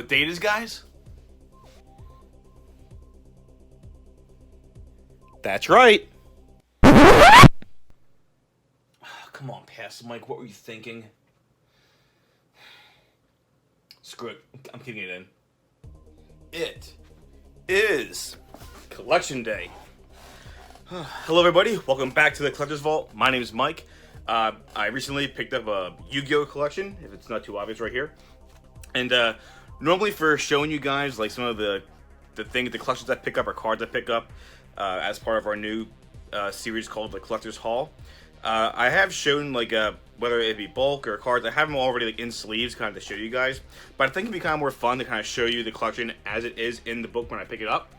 what day it is, guys? That's right. Come on, pass the mic. What were you thinking? Screw it. I'm keeping it in. It is Collection Day. Hello, everybody. Welcome back to the Collector's Vault. My name is Mike. I recently picked up a Yugioh collection, if it's not too obvious right here. And normally for showing you guys like some of the collections I pick up or cards I pick up as part of our new series called the Collector's Haul. I have shown like whether it be bulk or cards. I have them already like in sleeves, kind of to show you guys. But I think it'd be kind of more fun to kind of show you the collection as it is in the book when I pick it up.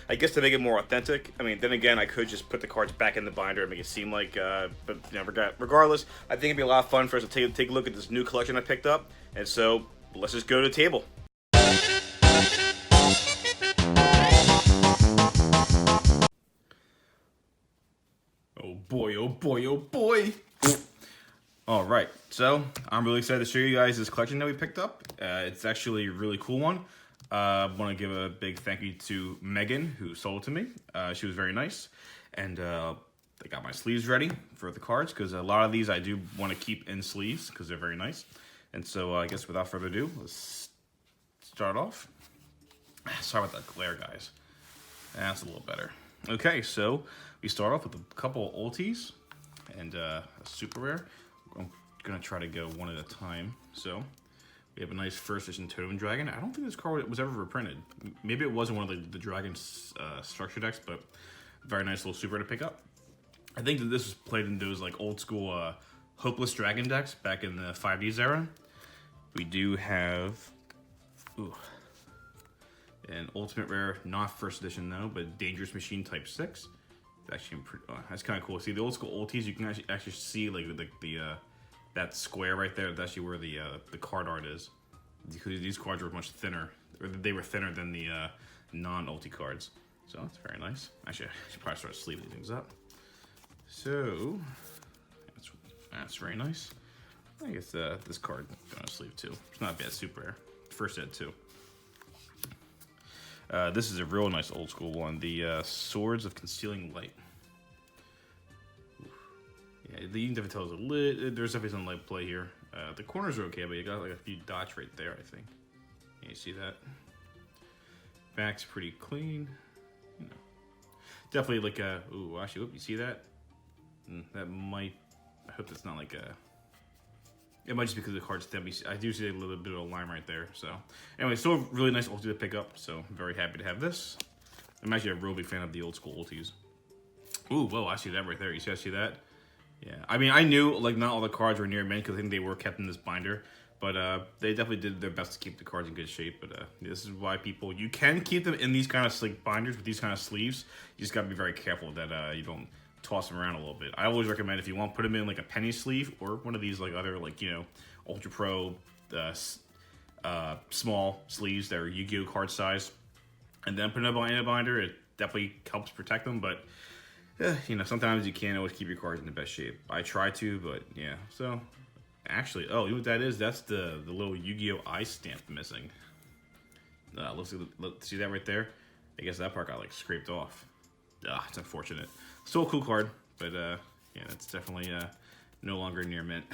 I guess to make it more authentic. I mean, then again, I could just put the cards back in the binder and make it seem like. But you know, regardless, I think it'd be a lot of fun for us to take a look at this new collection I picked up. And so let's just go to the table. Oh boy, oh boy, oh boy. All right, so I'm really excited to show you guys this collection that we picked up. It's actually a really cool one. I want to give a big thank you to Megan, who sold it to me. She was very nice. And I got my sleeves ready for the cards, because a lot of these I do want to keep in sleeves, because they're very nice. And so I guess without further ado, let's start off. Sorry about that glare, guys. That's a little better. Okay, so we start off with a couple ulties and a super rare. I'm going to try to go one at a time. So we have a nice first edition Totem Dragon. I don't think this card was ever reprinted. Maybe it wasn't one of the Dragon structure decks, but very nice little super to pick up. I think that this was played in those like old school Hopeless Dragon decks back in the 5Ds era. We do have an ultimate rare, not first edition though, but Dangerous Machine Type 6. It's actually that's kind of cool. See the old school ultis, you can actually see like the that square right there. That's actually where the card art is. Because these cards were much thinner, or they were thinner than the non-ulti cards. So that's very nice. Actually, I should probably start sleeving these things up. So that's very nice. I guess this card going to sleeve too. It's not a bad super rare. First ed too. This is a real nice old school one. The Swords of Concealing Light. Yeah, you can definitely tell there's definitely some light play here. The corners are okay, but you got like a few dots right there, I think. Yeah, you see that? Back's pretty clean. You know, definitely like a. Ooh, actually, you see that? That might. I hope that's not like a. It might just be because the card's thin. I do see a little bit of a line right there. So, anyway, still a really nice ulti to pick up. So, I'm very happy to have this. I'm actually a real big fan of the old school ultis. Ooh, whoa, I see that right there. You see that? Yeah. I mean, I knew like not all the cards were near mint because I think they were kept in this binder. But they definitely did their best to keep the cards in good shape. But this is why you can keep them in these kind of like binders with these kind of sleeves. You just got to be very careful that you don't toss them around a little bit. I always recommend if you want, put them in like a penny sleeve or one of these like other like, you know, Ultra Pro small sleeves that are Yu-Gi-Oh card size, and then put them in a binder. It definitely helps protect them, but you know, sometimes you can't always keep your cards in the best shape. I try to, but yeah. So actually, oh, you know what that is? That's the little Yu-Gi-Oh eye stamp missing. Let's see that right there. I guess that part got like scraped off. It's unfortunate. Still a cool card, but yeah, it's definitely no longer near mint.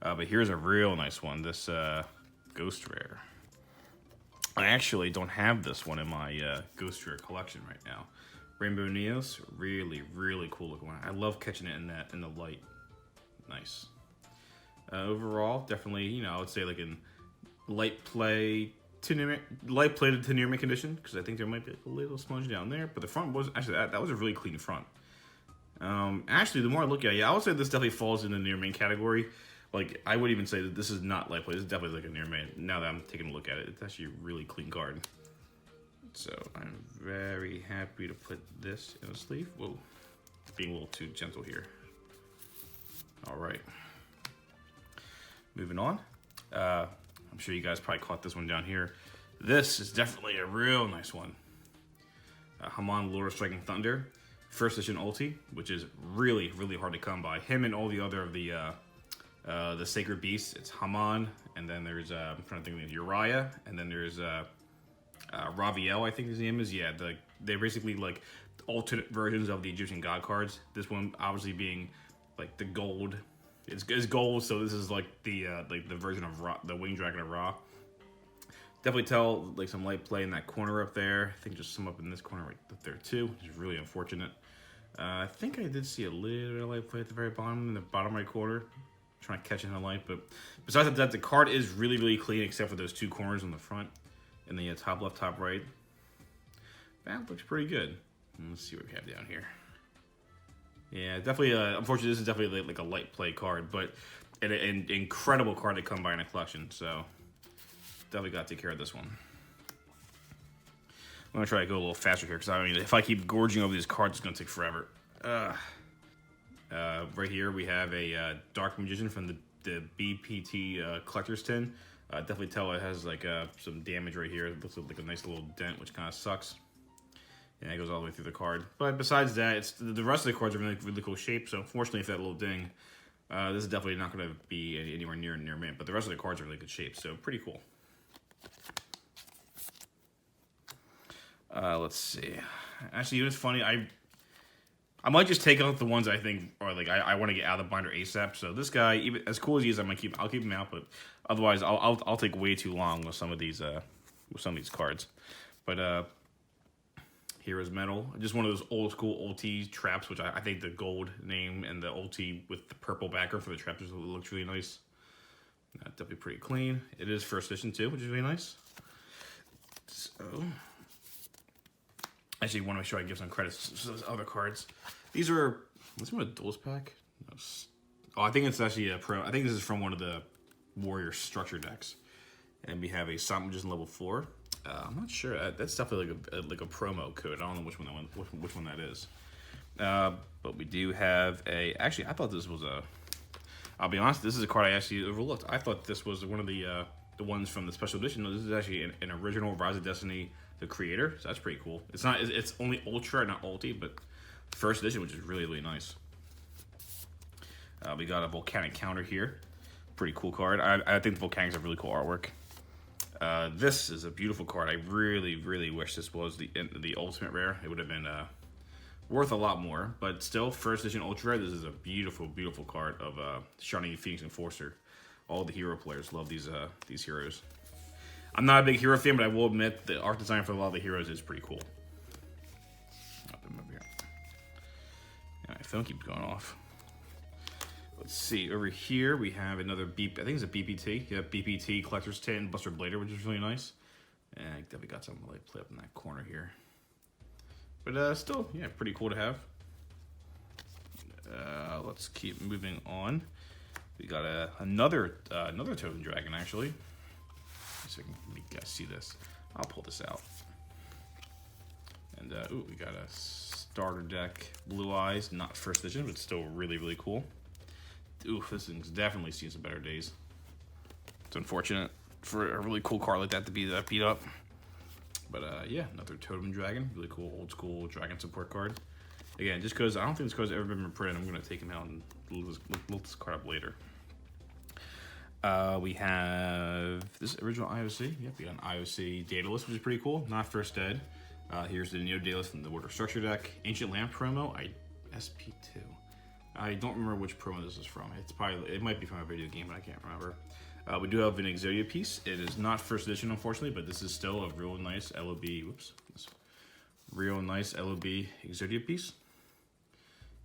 But here's a real nice one. This Ghost Rare. I actually don't have this one in my Ghost Rare collection right now. Rainbow Neos, really, really cool looking one. I love catching it in the light. Nice. Overall, definitely, you know, I would say like in light plated to near mint condition, because I think there might be like a little smudge down there, but the front was actually that was a really clean front. Actually, the more I look at it, yeah, I would say this definitely falls in the near mint category. Like, I would even say that this is not light play. This is definitely like a near mint. Now that I'm taking a look at it, it's actually a really clean card. So I'm very happy to put this in a sleeve. Whoa, being a little too gentle here. All right, moving on. I'm sure you guys probably caught this one down here. This is definitely a real nice one. Hamon, Lord of Striking Thunder, first edition ulti, which is really, really hard to come by. Him and all the other of the Sacred Beasts. It's Hamon and then there's I'm trying to think of Uriah, and then there's Raviel, I think his name is. Yeah, they're basically like alternate versions of the Egyptian god cards. This one obviously being like the gold. It's gold, so this is like the version of Ra, the Winged Dragon of Ra. Definitely tell like some light play in that corner up there. I think just some up in this corner right up there too, which is really unfortunate. I think I did see a little bit of light play at the very bottom, in the bottom right corner. Trying to catch in the light, but besides that, the card is really clean, except for those two corners on the front and the top left, top right. That looks pretty good. Let's see what we have down here. Yeah, definitely. Unfortunately, this is definitely like a light play card, but an incredible card to come by in a collection. So definitely got to take care of this one. I'm gonna try to go a little faster here because I mean, if I keep gorging over these cards, it's gonna take forever. Right here we have a Dark Magician from the BPT Collector's Tin. Definitely tell it has like some damage right here. It looks like a nice little dent, which kind of sucks. And it goes all the way through the card. But besides that, it's the rest of the cards are in really cool shape. So unfortunately, for that little ding, this is definitely not going to be anywhere near mint. But the rest of the cards are in really good shape. So pretty cool. Let's see. Actually, it's funny. I might just take out the ones I think are like I want to get out of the binder ASAP. So this guy, even as cool as he is, I'll keep him out. But otherwise, I'll take way too long with some of these cards. But Heroes Metal, just one of those old school OT traps, which I think the gold name and the OT with the purple backer for the traps looks really nice. Definitely pretty clean. It is first edition too, which is really nice. So, actually, want to make sure I give some credit to those other cards. These are, what's one a duels pack? Oh, I think it's actually a pro. I think this is from one of the Warrior structure decks, and we have a Silent Magician level 4. I'm not sure. That's definitely like a promo code. I don't know which one that is. But we do have a. Actually, I thought this was a. I'll be honest. This is a card I actually overlooked. I thought this was one of the ones from the special edition. No, this is actually an original Rise of Destiny, the creator. So that's pretty cool. It's not. It's only Ultra, not Ulti, but first edition, which is really nice. We got a Volcanic counter here. Pretty cool card. I think the Volcanics have really cool artwork. This is a beautiful card. I really wish this was the ultimate rare. It would have been worth a lot more, but still, first edition ultra rare. This is a beautiful card of Shining Phoenix Enforcer. All the hero players love these heroes. I'm not a big hero fan, but I will admit the art design for a lot of the heroes is pretty cool. I'll put them over here. And my phone keeps going off. Let's see, over here we have another I think it's a BPT. Yeah, BPT Collector's Tin Buster Blader, which is really nice. And I definitely got some light play up in that corner here. But still, yeah, pretty cool to have. Let's keep moving on. We got another Totem Dragon, actually. So I can make you guys see this. I'll pull this out. And, ooh, we got a starter deck, Blue Eyes, not first edition, but still really cool. Ooh, this thing's definitely seen some better days. It's unfortunate for a really cool card like that to be that beat up. But yeah, another Totem Dragon. Really cool old school dragon support card. Again, just because I don't think this card's ever been printed, I'm going to take him out and look this card up later. We have this original IOC. Yep, we got an IOC data list, which is pretty cool. Not first ed. Here's the Neo data list from the Warrior Structure deck. Ancient Lamp promo, SP2. I don't remember which promo this is from. It might be from a video game, but I can't remember. We do have an Exodia piece. It is not first edition, unfortunately, but this is still a real nice LOB. Whoops. Real nice LOB Exodia piece.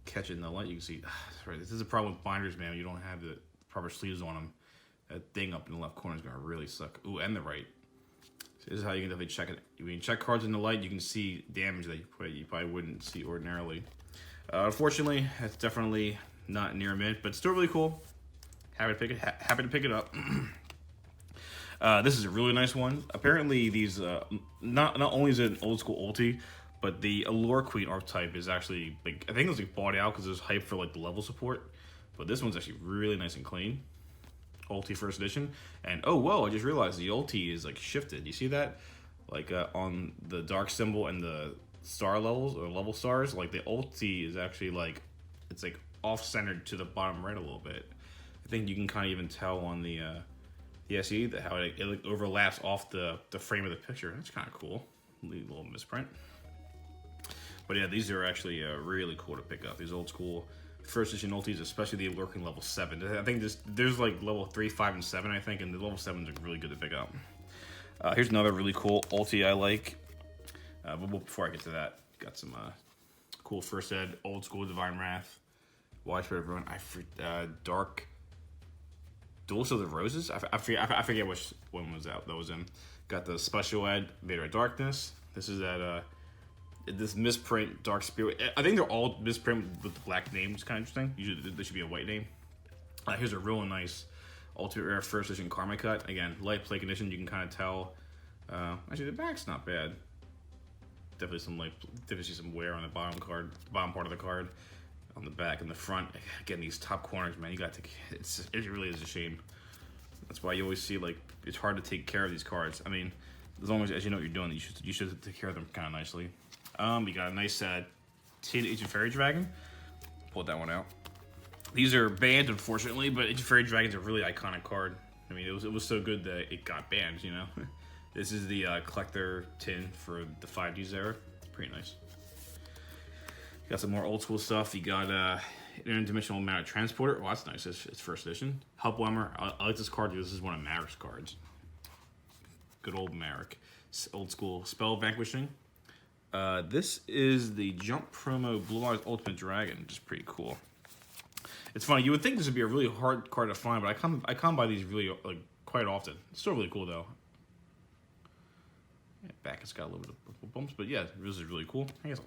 Catch it in the light, you can see. Sorry, this is a problem with binders, man. You don't have the proper sleeves on them. That thing up in the left corner is gonna really suck. Ooh, and the right. So this is how you can definitely check it. When you check cards in the light, you can see damage that you probably wouldn't see ordinarily. Unfortunately, it's definitely not near mint, but still really cool. Happy to pick it up. This is a really nice one. Apparently, these not only is it an old school ulti, but the Allure Queen archetype is actually like I think it was like bought out because there's hype for like the level support. But this one's actually really nice and clean. Ulti first edition, and oh whoa! I just realized the ulti is like shifted. You see that? Like on the dark symbol and the star levels or level stars, like the ulti is actually like it's like off-centered to the bottom right a little bit. I think you can kind of even tell on the Yeah, see how it like overlaps off the frame of the picture. That's kind of cool. Little misprint. But yeah, these are actually really cool to pick up. These old school first edition ultis, especially the working level 7. I think there's like level 3, 5, and 7, I think, and the level 7s are really good to pick up. Here's another really cool ulti I like. But before I get to that, got some cool first ed, old school Divine Wrath. Watch for everyone. Dark Duels of the Roses. I forget which one was out that was in. Got the special ed Vader of Darkness. This is that this misprint Dark Spirit. I think they're all misprint with the black names. Kind of interesting. Usually there should be a white name. Here's a real nice Ultimate Rare First Edition Karma Cut. Again, light play condition. You can kind of tell. Actually, the back's not bad. Definitely some wear on the bottom part of the card. On the back and the front, again, these top corners, man, you got to. It really is a shame. That's why you always see like it's hard to take care of these cards. I mean, as long as you know what you're doing, you should take care of them kind of nicely. You got a nice Tin Ancient Fairy Dragon. Pulled that one out. These are banned, unfortunately, but Ancient Fairy Dragon's a really iconic card. I mean, it was so good that it got banned. You know, this is the collector tin for the 5Ds era. Pretty nice. Got some more old school stuff. You got interdimensional Matter Transporter. Oh, that's nice. It's first edition. Helpwhammer. I like this card because this is one of Marik's cards. Good old Marik. Old school Spell Vanquishing. This is the Jump Promo Blue Eyes Ultimate Dragon, which is pretty cool. It's funny. You would think this would be a really hard card to find, but I come by these really like quite often. It's still really cool though. Yeah, back it's got a little bit of bumps, but yeah, this is really cool. I guess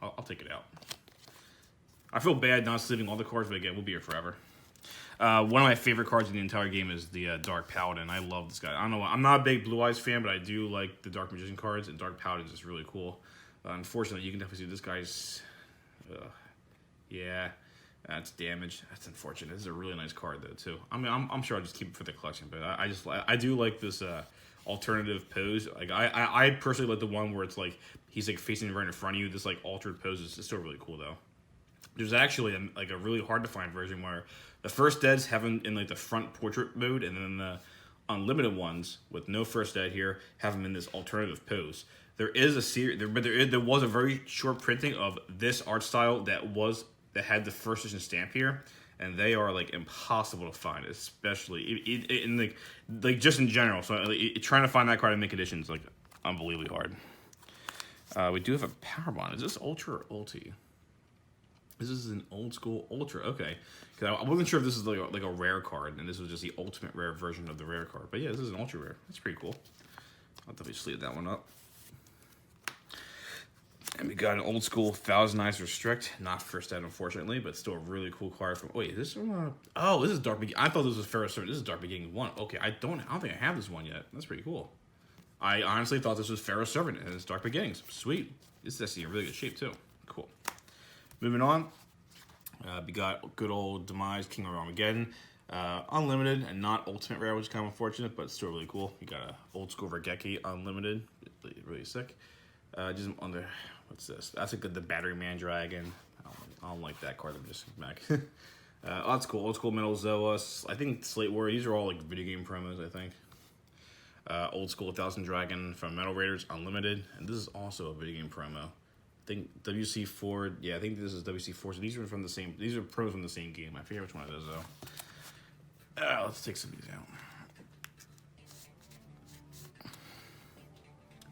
I'll take it out. I feel bad not sleeving all the cards, but again, we'll be here forever. One of my favorite cards in the entire game is the Dark Paladin. I love this guy. I don't know. I'm not a big Blue Eyes fan, but I do like the Dark Magician cards, and Dark Paladin is just really cool. Unfortunately, you can definitely see this guy's. Yeah, that's damage. That's unfortunate. This is a really nice card though too. I mean, I'm sure I'll just keep it for the collection, but I do like this alternative pose. Like I personally like the one where it's like he's like facing right in front of you. This like altered pose is still really cool though. There's actually a really hard to find version where the first deads have them in like the front portrait mode, and then the unlimited ones with no first dead here have them in this alternative pose. There is a series, there was a very short printing of this art style that had the first edition stamp here, and they are like impossible to find, especially in like just in general. So trying to find that card in mint condition is like unbelievably hard. We do have a Power Bond. Is this Ultra or Ulti? This is an old school Ultra. Okay, because I wasn't sure if this is like a rare card, and this was just the ultimate rare version of the rare card. But yeah, this is an Ultra rare. That's pretty cool. I'll definitely sleeve that one up. And we got an old school Thousand Eyes Restrict, not first ed unfortunately, but still a really cool card from. Wait, is this from? Oh, this is Dark Beginning. I thought this was Pharaoh Servant. This is Dark Beginning 1. Okay, I don't think I have this one yet. That's pretty cool. I honestly thought this was Pharaoh Servant and it's Dark Beginnings. Sweet. This is actually in really good shape too. Cool. Moving on, we got good old Demise King of Armageddon, unlimited and not ultimate rare, which is kind of unfortunate, but still really cool. You got a old school Vergeki unlimited, really sick. Just on the what's this? That's like the Battery Man Dragon. I don't like that card. I'm just back. Oh, that's cool. Old school Metal Zoas. I think Slate Warrior. These are all like video game promos. I think. Old school 1000 Dragon from Metal Raiders unlimited, and this is also a video game promo. I think WC4, yeah, I think this is WC4. So these are from the same. These are pros from the same game. I forget which one it is though. Let's take some of these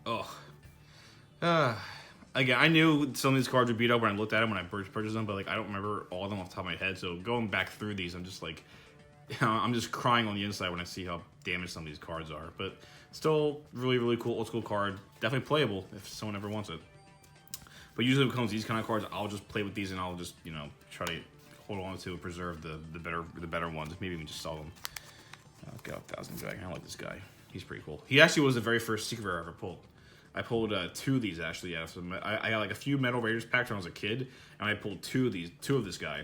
out. Oh, again, I knew some of these cards would beat up when I looked at them when I purchased them, but like I don't remember all of them off the top of my head. So going back through these, I'm just like, I'm just crying on the inside when I see how damaged some of these cards are. But still, really cool old school card. Definitely playable if someone ever wants it. But usually when it comes to these kind of cards, I'll just play with these and I'll just, try to hold on to and preserve the better ones. Maybe even just sell them. I'll go 1000 Dragon. I like this guy. He's pretty cool. He actually was the very first secret rare I ever pulled. I pulled 2 of these actually. Yeah, so I got like a few Metal Raiders packs when I was a kid, and I pulled 2 of this guy.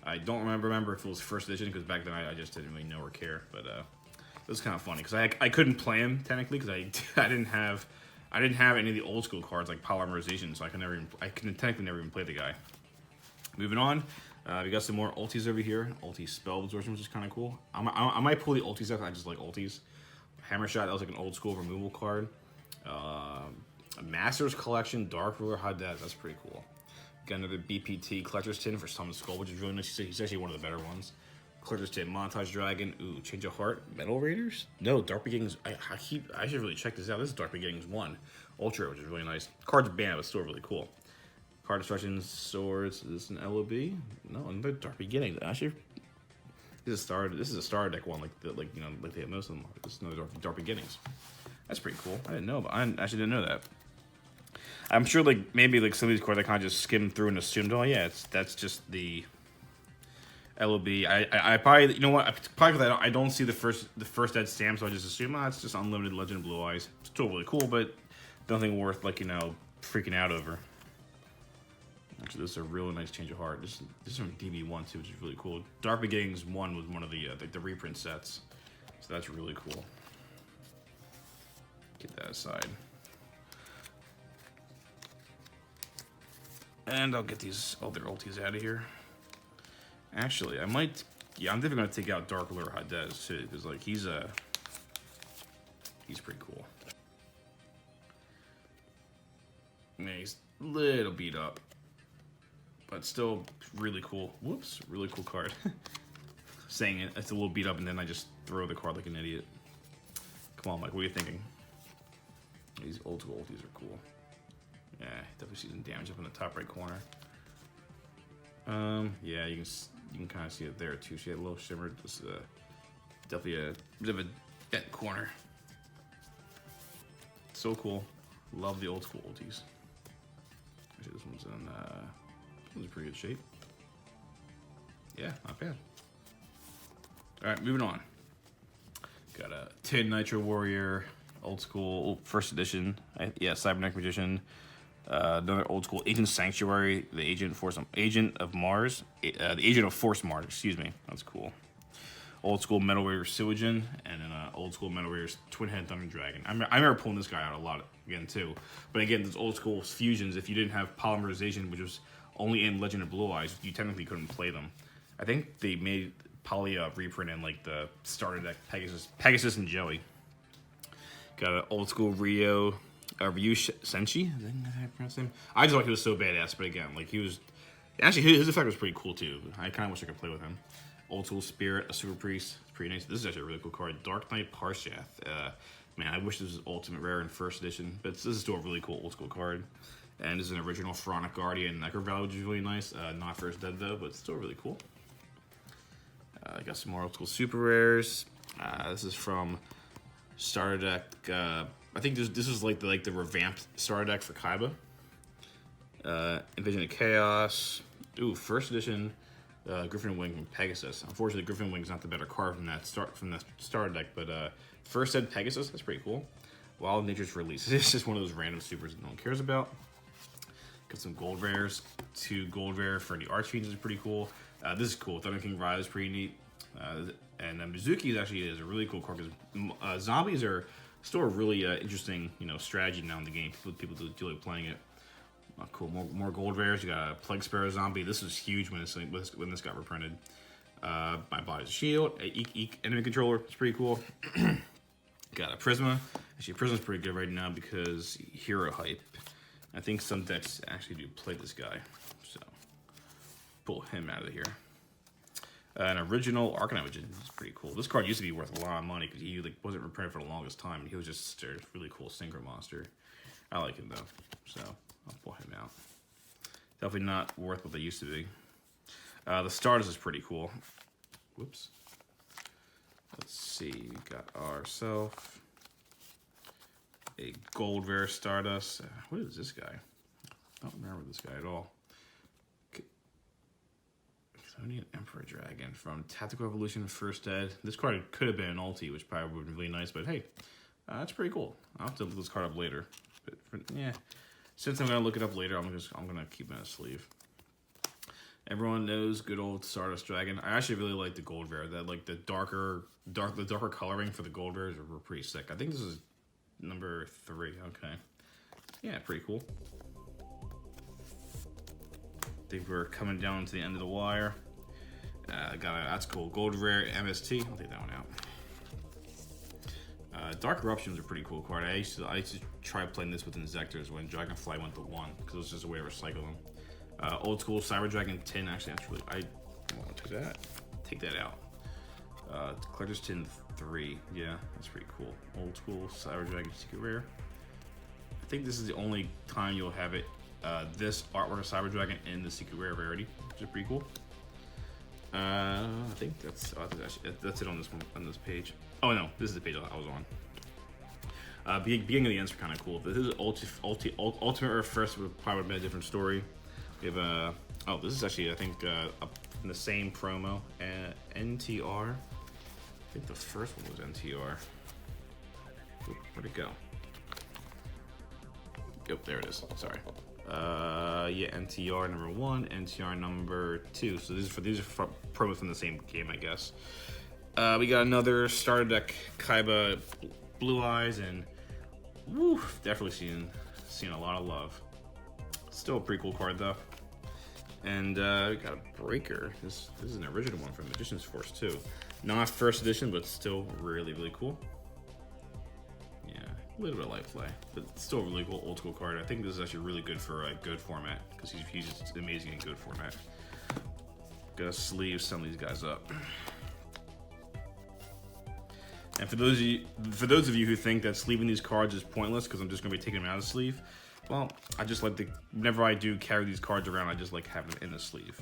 I don't remember if it was first edition because back then I just didn't really know or care. But it was kind of funny because I couldn't play him technically because I didn't have any of the old school cards like polymerization, so I could technically never even play the guy. Moving on, We got some more ultis over here. Ulti spell absorption, which is kind of cool. I might pull the ultis out. I just like ultis. Hammer shot. That was like an old school removal card. A Master's Collection Dark Ruler Hadez. That's pretty cool. Got another BPT Collector's Tin for Summon Skull, which is really nice. He's actually one of the better ones. Collector's Tin Montage Dragon. Ooh, Change of Heart. Metal Raiders? No, Dark Beginnings. I should really check this out. This is Dark Beginnings 1. Ultra, which is really nice. Card's banned, but still really cool. Card Destruction Swords. Is this an LOB? No, another Dark Beginnings. Actually, this is a star deck one, like they have most of them. This is another Dark Beginnings. That's pretty cool. I didn't know, but I actually didn't know that. I'm sure, like, maybe, like, some of these cards I kind of just skimmed through and assumed, oh, yeah, that's just the LOB. I probably, you know what, probably because I don't see the first dead stamp, so I just assume, it's just Unlimited Legend of Blue Eyes. It's still really cool, but nothing worth, like, you know, freaking out over. Actually, this is a really nice Change of Heart. This is from DB1, too, which is really cool. Dark Beginnings 1 was one of the reprint sets, so that's really cool. Get that aside. And I'll get these other ultis out of here. Actually, I might... Yeah, I'm definitely going to take out Dark Ruler Hadez, too, because, like, he's pretty cool. Yeah, he's a little beat up, but still really cool. Whoops, really cool card. Saying it's a little beat up, and then I just throw the card like an idiot. Come on, Mike, what are you thinking? These old school ultis are cool. Yeah, definitely see some damage up in the top right corner. Yeah, you can kind of see it there too. She had a little shimmer. This is definitely a bit of a dent corner. So cool. Love the old school ultis. Actually, this one's in pretty good shape. Yeah, not bad. All right, moving on. Got a Tin Nitro Warrior, old school, first edition. Yeah, Cybernetic Magician. Another old school Agent Sanctuary, the Agent of Mars, the Agent of Force Mars. Excuse me, that's cool. Old school Metal Warrior Sylvain, and then old school Metal Warrior's Twin Head Thunder Dragon. I remember pulling this guy out a lot again too. But again, those old school fusions, if you didn't have polymerization, which was only in Legend of Blue Eyes, you technically couldn't play them. I think they made poly reprint in like the starter deck Pegasus and Joey. Got an old school Ryu Senshi. Is that how I pronounce him? I just thought he was so badass, but again, like he was. Actually, his effect was pretty cool too. I kind of wish I could play with him. Old school Spirit, a Super Priest. It's pretty nice. This is actually a really cool card. Dark Knight Parshath. Man, I wish this was Ultimate Rare in first edition, but this is still a really cool old school card. And this is an original Pharaonic Guardian Necro Valley, which is really nice. Not first dead though, but still really cool. I got some more old school super rares. This is from starter deck. I think this is like the revamped starter deck for Kaiba. Invasion of Chaos. Ooh, first edition. Griffin Wing from Pegasus. Unfortunately, Griffin Wing's not the better card from that starter deck, but first ed Pegasus, that's pretty cool. Wild Nature's Release. It's just one of those random supers that no one cares about. Got some gold rares. 2 gold rare for the Archfiends is pretty cool. This is cool. Thunder King Rise is pretty neat. And Mizuki actually is a really cool card because zombies are still a really interesting, strategy now in the game. People do like playing it. Cool. More gold rares. You got a Plague Sparrow zombie. This was huge when this got reprinted. My Body's Shield. Enemy Controller. It's pretty cool. Got a Prisma. Actually, Prisma's pretty good right now because hero hype. I think some decks actually do play this guy. So, pull him out of here. An original Arcanine Magician. It's pretty cool. This card used to be worth a lot of money because he wasn't reprinted for the longest time. And he was just a really cool synchro monster. I like him though, so I'll pull him out. Definitely not worth what they used to be. The Stardust is pretty cool. Whoops. Let's see. We got ourselves a gold rare Stardust. What is this guy? I don't remember this guy at all. I need an Emperor Dragon from Tactical Evolution First Ed. This card could have been an ulti, which probably would have been really nice, but hey, that's pretty cool. I'll have to look this card up later. But yeah, since I'm gonna look it up later, I'm gonna keep it in a sleeve. Everyone knows good old Stardust Dragon. I actually really like the gold rare. That like the darker coloring for the gold rares were pretty sick. I think this is number 3. Okay, yeah, pretty cool. think we're coming down to the end of the wire. That's cool. Gold rare MST. I'll take that one out. Dark Eruptions are a pretty cool card. I used to try playing this with Inzectors when Dragonfly went to 1 because it was just a way to recycle them. Old school Cyber Dragon Tin. Actually, that's really. I want to take that. Take that out. Collector's Tin 3. Yeah, that's pretty cool. Old school Cyber Dragon Secret Rare. I think this is the only time you'll have it. This artwork of Cyber Dragon in the Secret Rare rarity, which is pretty cool. I think that's it on this one, on this page. Oh no, this is the page I was on. Beginning of the ends are kind of cool. This is Ultimate Earth first would probably have been a different story. We have oh, this is actually I think in the same promo. NTR. I think the first one was NTR. Oop, where'd it go? Yep, there it is. Sorry. Yeah, NTR number 1, NTR number 2. So these are promos from the same game, I guess. We got another starter deck Kaiba Blue Eyes, and woo, definitely seen a lot of love. Still a pretty cool card though. And we got a Breaker. This is an original one from Magician's Force too. Not first edition, but still really cool. Yeah, a little bit of light play, but still a really cool old school card. I think this is actually really good for a good format because he's just amazing in good format. Gotta sleeve some of these guys up. And for those of you who think that sleeving these cards is pointless because I'm just gonna be taking them out of the sleeve, well, I just like whenever I do carry these cards around, I just like having them in the sleeve.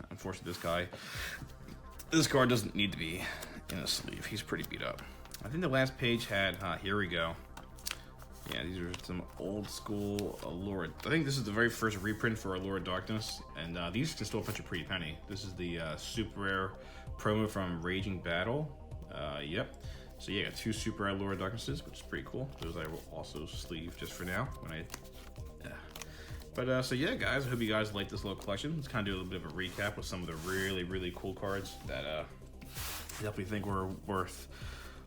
Unfortunately, this card doesn't need to be in a sleeve. He's pretty beat up. I think the last page had, here we go. Yeah, these are some old school Allure. I think this is the very first reprint for Allure Darkness, and these can still fetch a pretty penny. This is the super rare promo from Raging Battle. Yep. So yeah, got 2 super rare Allure Darknesses, which is pretty cool. Those I will also sleeve just for now. So yeah, guys, I hope you guys like this little collection. Let's kind of do a little bit of a recap with some of the really cool cards that definitely think were worth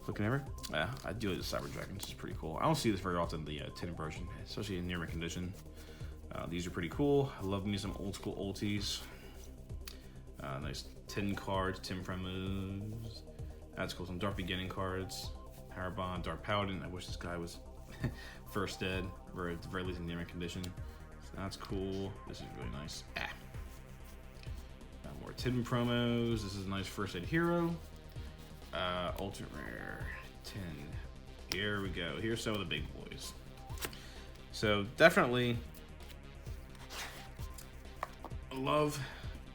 looking over. I do like the Cyber Dragon, which is pretty cool. I don't see this very often, the tin version, especially in near mint condition. These are pretty cool. I love me some old school ultis. Nice tin cards, tin promos. That's cool. Some Dark Beginning cards. Power Bond, Dark Paladin. I wish this guy was first dead, or at the very least in near mint condition. So that's cool. This is really nice. More tin promos. This is a nice first aid hero. Ultimate rare 10. Here we go. Here's some of the big boys. So definitely love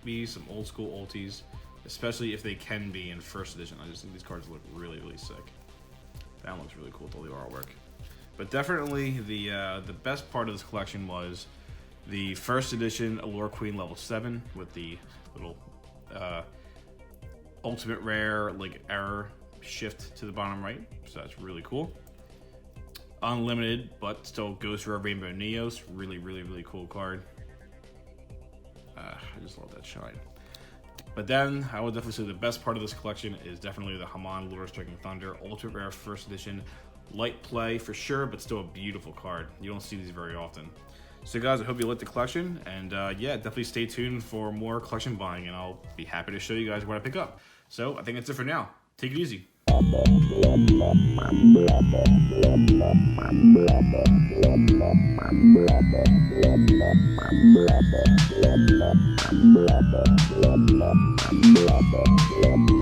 me some old school ultis, especially if they can be in first edition. I just think these cards look really sick. That one looks really cool with all the artwork. But definitely the best part of this collection was the first edition Allure Queen level 7 with the little ultimate rare like error shift to the bottom right, so that's really cool. Unlimited, but still Ghost Rare Rainbow Neos, really cool card. I just love that shine. But then I would definitely say the best part of this collection is definitely the Haman Lure Striking Thunder ultimate rare first edition. Light play for sure, but still a beautiful card. You don't see these very often. So guys, I hope you liked the collection, and yeah, definitely stay tuned for more collection buying, and I'll be happy to show you guys what I pick up. So I think that's it for now. Take it easy.